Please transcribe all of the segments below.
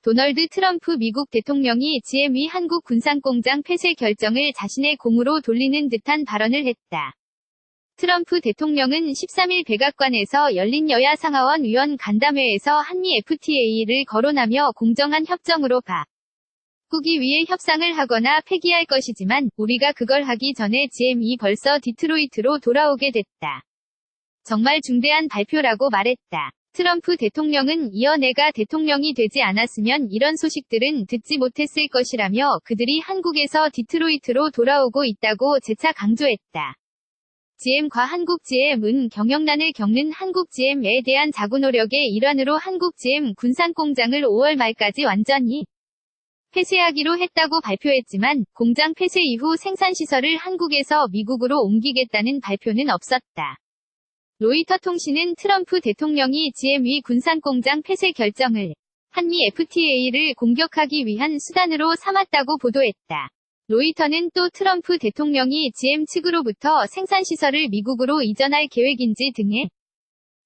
도널드 트럼프 미국 대통령이 GME 한국 군산공장 폐쇄 결정을 자신의 공으로 돌리는 듯한 발언을 했다. 트럼프 대통령은 13일 백악관에서 열린 여야 상하원 위원 간담회에서 한미 FTA를 거론하며 공정한 협정으로 바꾸기 위해 협상을 하거나 폐기할 것이지만 우리가 그걸 하기 전에 GME 벌써 디트로이트로 돌아오게 됐다. 정말 중대한 발표라고 말했다. 트럼프 대통령은 이어 내가 대통령이 되지 않았으면 이런 소식들은 듣지 못했을 것이라며 그들이 한국에서 디트로이트로 돌아오고 있다고 재차 강조했다. GM과 한국 GM은 경영난을 겪는 한국 GM에 대한 자구 노력의 일환으로 한국 GM 군산공장을 5월 말까지 완전히 폐쇄하기로 했다고 발표했지만 공장 폐쇄 이후 생산시설을 한국에서 미국으로 옮기겠다는 발표는 없었다. 로이터 통신은 트럼프 대통령이 GME 군산공장 폐쇄 결정을 한미 FTA를 공격하기 위한 수단으로 삼았다고 보도했다. 로이터는 또 트럼프 대통령이 GM 측으로부터 생산시설을 미국으로 이전할 계획인지 등에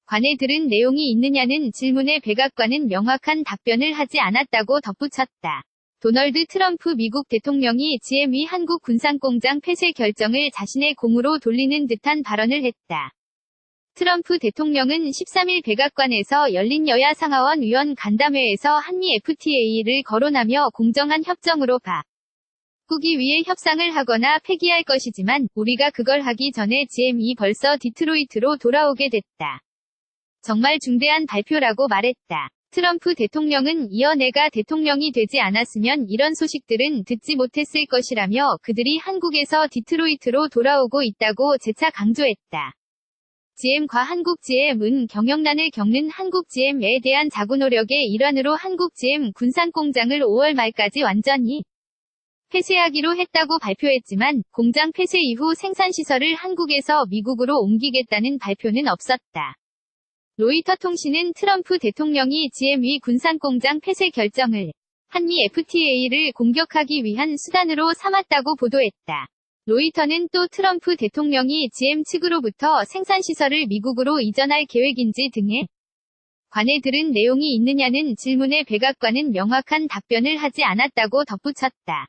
관해 들은 내용이 있느냐는 질문에 백악관은 명확한 답변을 하지 않았다고 덧붙였다. 도널드 트럼프 미국 대통령이 GME 한국 군산공장 폐쇄 결정을 자신의 공으로 돌리는 듯한 발언을 했다. 트럼프 대통령은 13일 백악관에서 열린 여야 상하원 위원 간담회에서 한미 FTA를 거론하며 공정한 협정으로 바꾸기 위해 협상을 하거나 폐기할 것이지만 우리가 그걸 하기 전에 GM이 벌써 디트로이트로 돌아오게 됐다. 정말 중대한 발표라고 말했다. 트럼프 대통령은 이어 내가 대통령이 되지 않았으면 이런 소식들은 듣지 못했을 것이라며 그들이 한국에서 디트로이트로 돌아오고 있다고 재차 강조했다. GM과 한국 GM은 경영난을 겪는 한국 GM에 대한 자구 노력의 일환으로 한국 GM 군산공장을 5월 말까지 완전히 폐쇄하기로 했다고 발표했지만 공장 폐쇄 이후 생산시설을 한국에서 미국으로 옮기겠다는 발표는 없었다. 로이터 통신은 트럼프 대통령이 GME 군산공장 폐쇄 결정을 한미 FTA를 공격하기 위한 수단으로 삼았다고 보도했다. 로이터는 또 트럼프 대통령이 GM 측으로부터 생산시설을 미국으로 이전할 계획인지 등에 관해 들은 내용이 있느냐는 질문에 백악관은 명확한 답변을 하지 않았다고 덧붙였다.